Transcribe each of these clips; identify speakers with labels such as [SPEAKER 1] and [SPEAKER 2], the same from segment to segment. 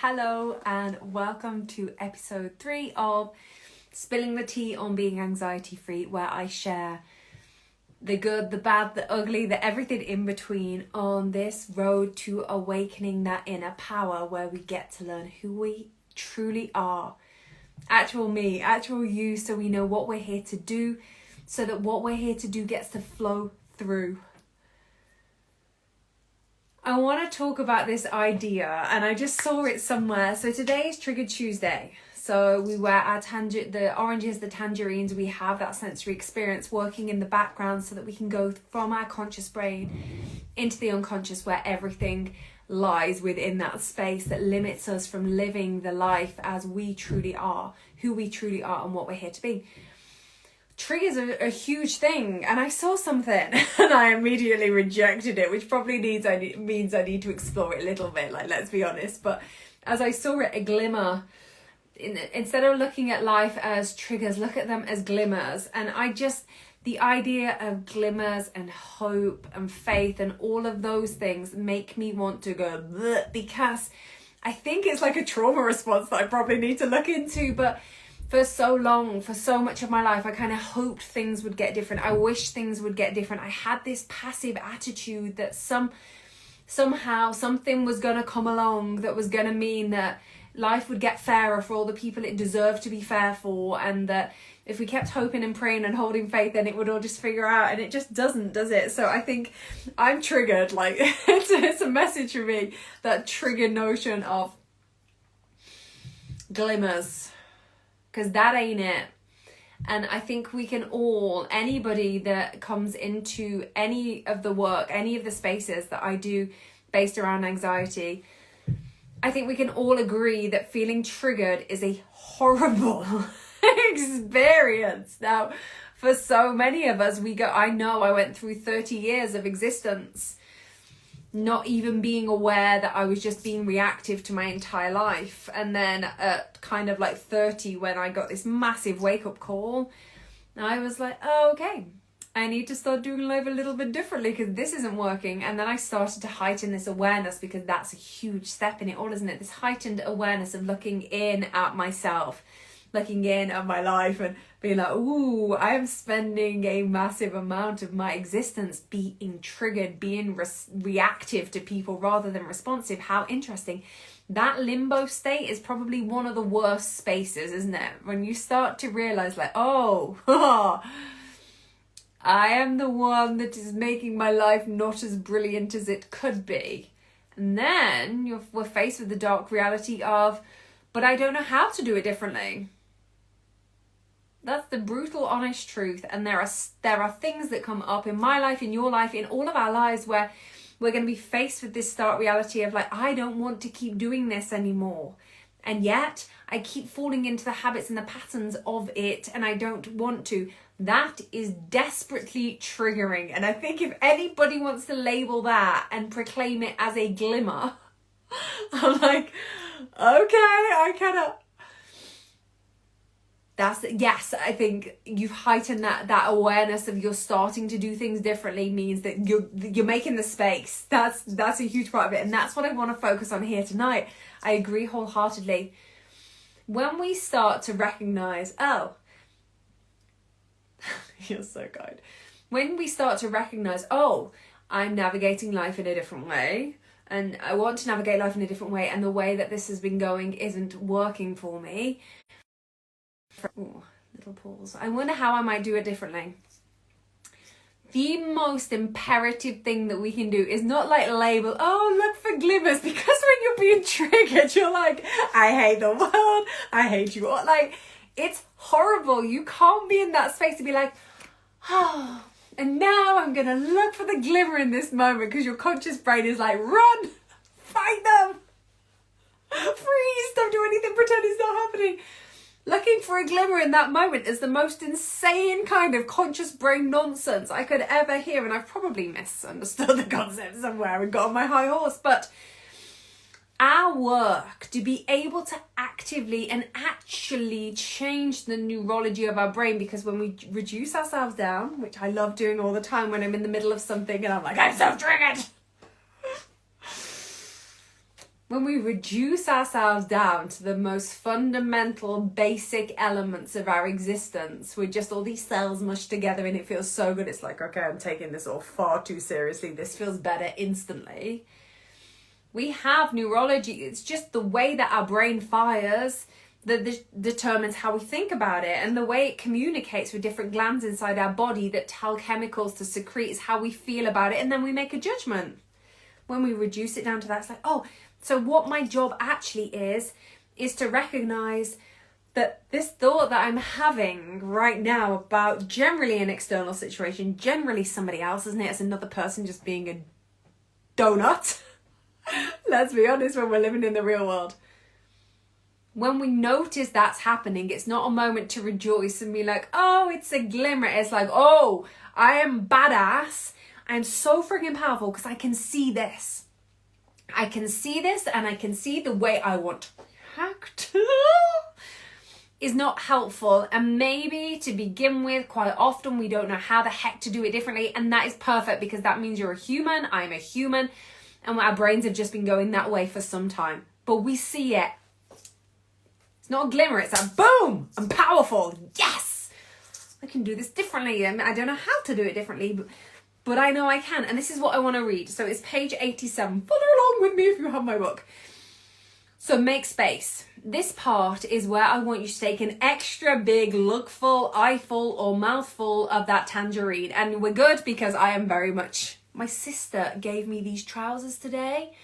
[SPEAKER 1] Hello and welcome to episode 3 of Spilling the Tea on Being Anxiety Free, where I share the good, the bad, the ugly, the everything in between on this road to awakening that inner power where we get to learn who we truly are. Actual me, actual you, so we know what we're here to do, so that what we're here to do gets to flow through. I want to talk about this idea, and I just saw it somewhere. So today is Trigger Tuesday. So we wear our the oranges, the tangerines, we have that sensory experience working in the background so that we can go from our conscious brain into the unconscious, where everything lies within that space that limits us from living the life as we truly are, who we truly are and what we're here to be. Triggers are a huge thing, and I saw something and I immediately rejected it, which probably means I need to explore it a little bit, like, let's be honest. But as I saw it, a glimmer, instead of looking at life as triggers, look at them as glimmers. And the idea of glimmers and hope and faith and all of those things make me want to go bleh, because I think it's like a trauma response that I probably need to look into. But for so long, for so much of my life, I kind of hoped things would get different. I wished things would get different. I had this passive attitude that somehow something was going to come along that was going to mean that life would get fairer for all the people it deserved to be fair for, and that if we kept hoping and praying and holding faith, then it would all just figure out, and it just doesn't, does it? So I think I'm triggered, like it's a message for me, that trigger notion of glimmers, because that ain't it. And I think we can all, anybody that comes into any of the work, any of the spaces that I do based around anxiety, I think we can all agree that feeling triggered is a horrible experience. Now, for so many of us, I know I went through 30 years of existence not even being aware that I was just being reactive to my entire life. And then at kind of like 30, when I got this massive wake-up call, I was like, oh, okay, I need to start doing life a little bit differently because this isn't working. And then I started to heighten this awareness, because that's a huge step in it all, isn't it? This heightened awareness of looking in at myself, looking in at my life and being like, ooh, I am spending a massive amount of my existence being triggered, being reactive to people rather than responsive. How interesting. That limbo state is probably one of the worst spaces, isn't it? When you start to realize like, oh, I am the one that is making my life not as brilliant as it could be. And then we're faced with the dark reality of, but I don't know how to do it differently. That's the brutal, honest truth. And there are things that come up in my life, in your life, in all of our lives, where we're going to be faced with this stark reality of like, I don't want to keep doing this anymore. And yet I keep falling into the habits and the patterns of it, and I don't want to. That is desperately triggering. And I think if anybody wants to label that and proclaim it as a glimmer, I'm like, okay, I cannot. Yes, I think you've heightened that awareness of you're starting to do things differently, means that you're making the space. That's a huge part of it, and that's what I want to focus on here tonight. I agree wholeheartedly. When we start to recognize, oh, you're so kind. When we start to recognize, oh, I'm navigating life in a different way, and I want to navigate life in a different way, and the way that this has been going isn't working for me. Ooh, little pause. I wonder how I might do it differently. The most imperative thing that we can do is not like label, oh, look for glimmers, because when you're being triggered, you're like, I hate the world, I hate you all. Like, it's horrible. You can't be in that space to be like, oh, and now I'm gonna look for the glimmer in this moment, because your conscious brain is like, run, fight them, freeze, don't do anything, pretend it's not happening. Looking for a glimmer in that moment is the most insane kind of conscious brain nonsense I could ever hear. And I've probably misunderstood the concept somewhere and got on my high horse. But our work to be able to actively and actually change the neurology of our brain, because when we reduce ourselves down, which I love doing all the time when I'm in the middle of something and I'm like, I'm so triggered. When we reduce ourselves down to the most fundamental, basic elements of our existence, we're just all these cells mushed together and it feels so good. It's like, okay, I'm taking this all far too seriously. This feels better instantly. We have neurology. It's just the way that our brain fires that determines how we think about it, and the way it communicates with different glands inside our body that tell chemicals to secrete is how we feel about it, and then we make a judgment. When we reduce it down to that, it's like, oh, so what my job actually is to recognize that this thought that I'm having right now about generally an external situation, generally somebody else, isn't it? It's another person just being a donut. Let's be honest, when we're living in the real world. When we notice that's happening, it's not a moment to rejoice and be like, oh, it's a glimmer. It's like, oh, I am badass. I'm so freaking powerful because I can see this. I can see this, and I can see the way I want to act is not helpful. And maybe to begin with, quite often we don't know how the heck to do it differently. And that is perfect, because that means you're a human, I'm a human, and our brains have just been going that way for some time. But we see it. It's not a glimmer, it's a boom! I'm powerful. Yes! I can do this differently. I don't know how to do it differently, but I know I can. And this is what I want to read. So it's page 87. Follow along with me if you have my book. So make space. This part is where I want you to take an extra big lookful, eyeful, or mouthful of that tangerine. And we're good because I am very much... My sister gave me these trousers today.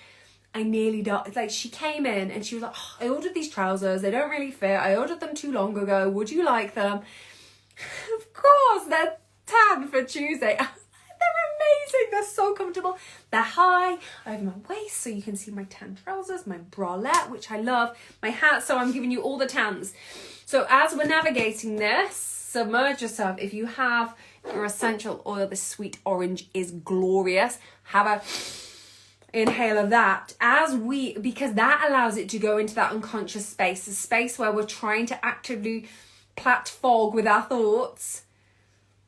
[SPEAKER 1] I nearly died. It's like, she came in and she was like, oh, I ordered these trousers. They don't really fit. I ordered them too long ago. Would you like them? Of course, they're tan for Tuesday. They're amazing. They're so comfortable. They're high over my waist, so you can see my tan trousers, my bralette, which I love, my hat. So I'm giving you all the tans. So as we're navigating this, submerge yourself. If you have your essential oil, this sweet orange is glorious. Have a inhale of that because that allows it to go into that unconscious space, a space where we're trying to actively plat fog with our thoughts.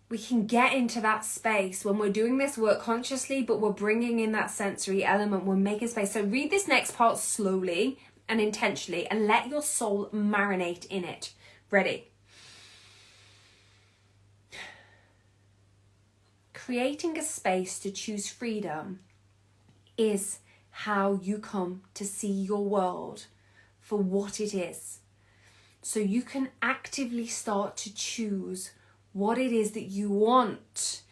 [SPEAKER 1] We can get into that space when we're doing this work consciously, but we're bringing in that sensory element. We're making space. So read this next part slowly and intentionally and let your soul marinate in it. Ready? Creating a space to choose freedom is how you come to see your world for what it is. So you can actively start to choose what it is that you want.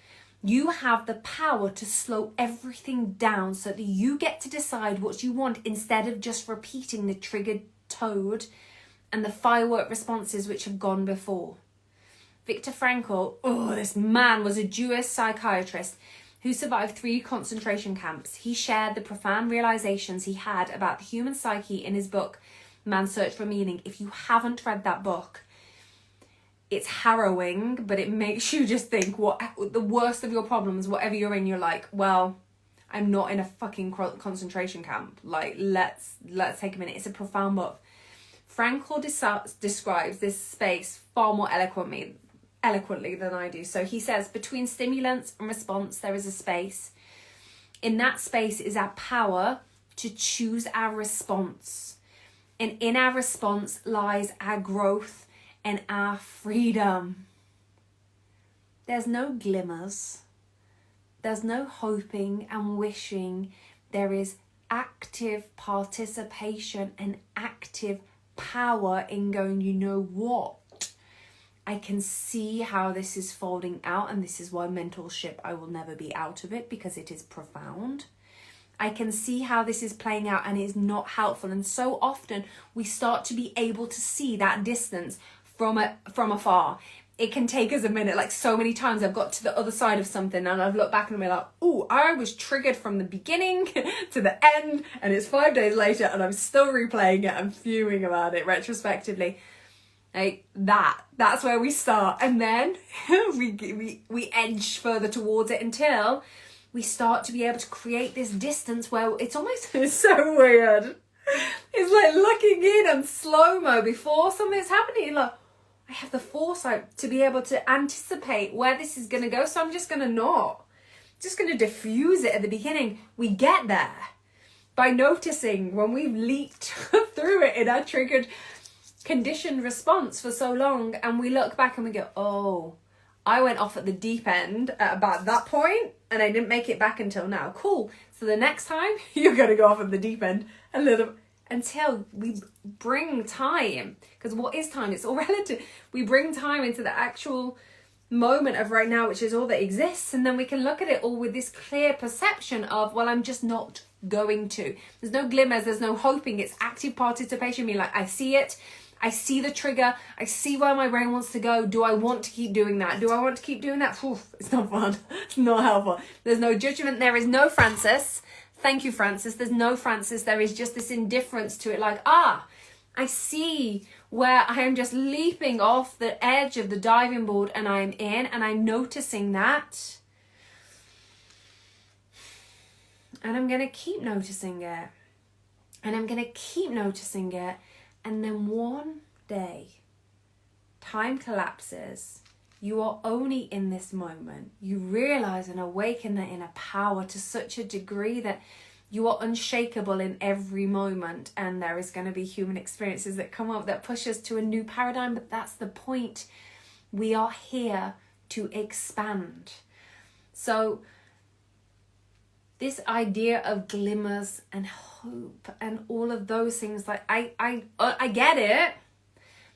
[SPEAKER 1] You have the power to slow everything down so that you get to decide what you want instead of just repeating the triggered toad and the firework responses which have gone before. Viktor Frankl, this man was a Jewish psychiatrist who survived 3 concentration camps. He shared the profound realizations he had about the human psyche in his book, Man's Search for Meaning. If you haven't read that book, it's harrowing, but it makes you just think what the worst of your problems, whatever you're in, you're like, well, I'm not in a fucking concentration camp. Like, let's take a minute. It's a profound book. Frankl describes this space far more eloquently than I do. So he says, between stimulants and response, there is a space. In that space is our power to choose our response. And in our response lies our growth and our freedom. There's no glimmers. There's no hoping and wishing. There is active participation and active power in going, you know what? I can see how this is folding out, and this is why mentorship, I will never be out of it because it is profound. I can see how this is playing out and it is not helpful. And so often we start to be able to see that distance from afar. It can take us a minute. Like, so many times I've got to the other side of something and I've looked back and I'm like, oh, I was triggered from the beginning to the end, and it's 5 days later and I'm still replaying it and fuming about it retrospectively. Like, that's where we start. And then we edge further towards it until we start to be able to create this distance where it's almost, it's so weird. It's like looking in on slow-mo before something's happening. You're like, I have the foresight to be able to anticipate where this is going to go, so I'm just going to diffuse it at the beginning. We get there. by noticing when we've leaked through it in our triggered conditioned response for so long, and we look back and we go, oh, I went off at the deep end at about that point and I didn't make it back until now. Cool. So the next time you're going to go off at the deep end a little, until we bring time, because what is time? It's all relative. We bring time into the actual moment of right now, which is all that exists, and then we can look at it all with this clear perception of, well, I'm just not going to. There's no glimmers, there's no hoping. It's active participation. Being like, I see it, I see the trigger, I see where my brain wants to go. Do I want to keep doing that? Do I want to keep doing that? Oof, it's not fun. It's not helpful. There's no judgment. There is no Francis. Thank you, Francis. There's no Francis. There is just this indifference to it. Like, I see where I am just leaping off the edge of the diving board and I'm in, and I'm noticing that. And I'm going to keep noticing it. And I'm going to keep noticing it. And then one day, time collapses. You are only in this moment. You realize and awaken that inner power to such a degree that you are unshakable in every moment. And there is going to be human experiences that come up that push us to a new paradigm. But that's the point. We are here to expand. So this idea of glimmers and hope and all of those things, like I get it,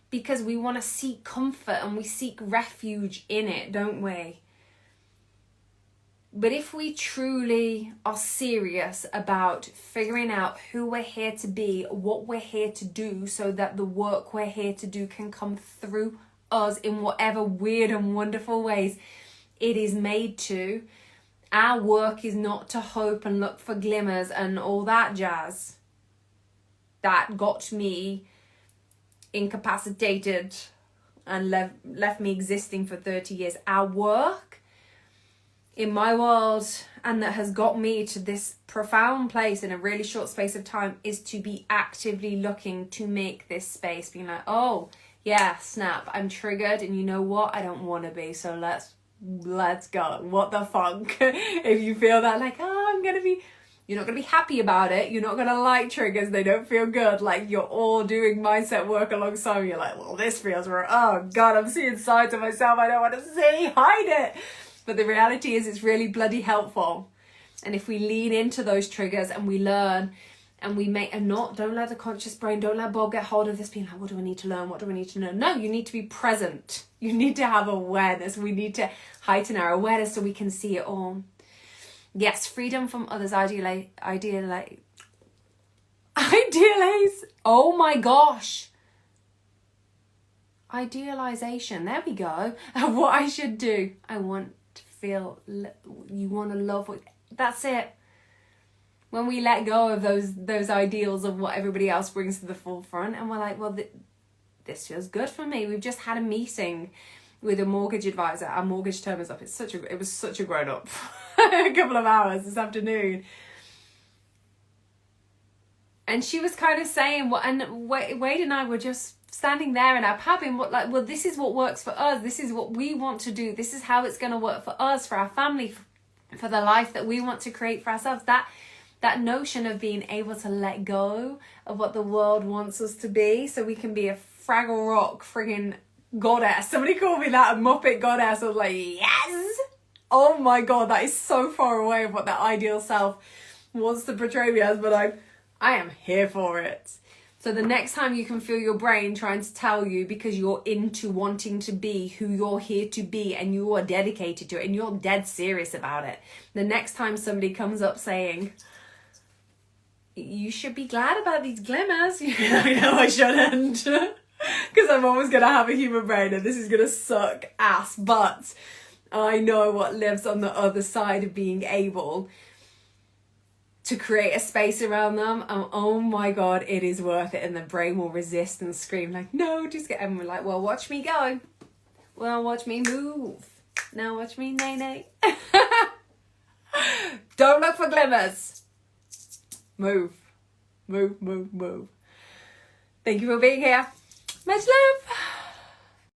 [SPEAKER 1] because we want to seek comfort and we seek refuge in it, don't we? But if we truly are serious about figuring out who we're here to be, what we're here to do, so that the work we're here to do can come through us in whatever weird and wonderful ways it is made to, our work is not to hope and look for glimmers and all that jazz that got me incapacitated and left me existing for 30 years. Our work in my world, and that has got me to this profound place in a really short space of time, is to be actively looking to make this space, being like, oh yeah, snap, I'm triggered, and you know what, I don't want to be, so let's go. What the fuck? If you feel that, like, you're not gonna be happy about it, you're not gonna like triggers, they don't feel good, like you're all doing mindset work alongside me, you're like, well, this feels right, oh god, I'm seeing sides of myself I don't want to see, hide it. But the reality is, it's really bloody helpful. And if we lean into those triggers and we learn and we make, and don't let the conscious brain, don't let Bob get hold of this being like, what do I need to learn? What do I need to know? No, you need to be present. You need to have awareness. We need to heighten our awareness so we can see it all. Yes, freedom from others' idealize. Oh my gosh. Idealization. There we go. Of what I should do. I want to feel, you want to love. That's it. When we let go of those ideals of what everybody else brings to the forefront, and we're like, well, this feels good for me. We've just had a meeting with a mortgage advisor. Our mortgage term is up. It was such a grown up a couple of hours this afternoon. And she was kind of saying, Wade and I were just standing there in our pub and this is what works for us. This is what we want to do. This is how it's going to work for us, for our family, for the life that we want to create for ourselves. That notion of being able to let go of what the world wants us to be, so we can be a Fraggle Rock friggin' goddess. Somebody called me that, a Muppet goddess. I was like, yes! Oh my god, that is so far away of what that ideal self wants to portray me as, but I am here for it. So the next time you can feel your brain trying to tell you, because you're into wanting to be who you're here to be and you are dedicated to it and you're dead serious about it, the next time somebody comes up saying, you should be glad about these glimmers, I know I shouldn't, because I'm always going to have a human brain and this is going to suck ass, but I know what lives on the other side of being able to create a space around them, and oh my god, it is worth it. And the brain will resist and scream like, no, just get, and we're like, well, watch me go, well, watch me move, now watch me nay. Don't look for glimmers, move. Thank you for being here, much love.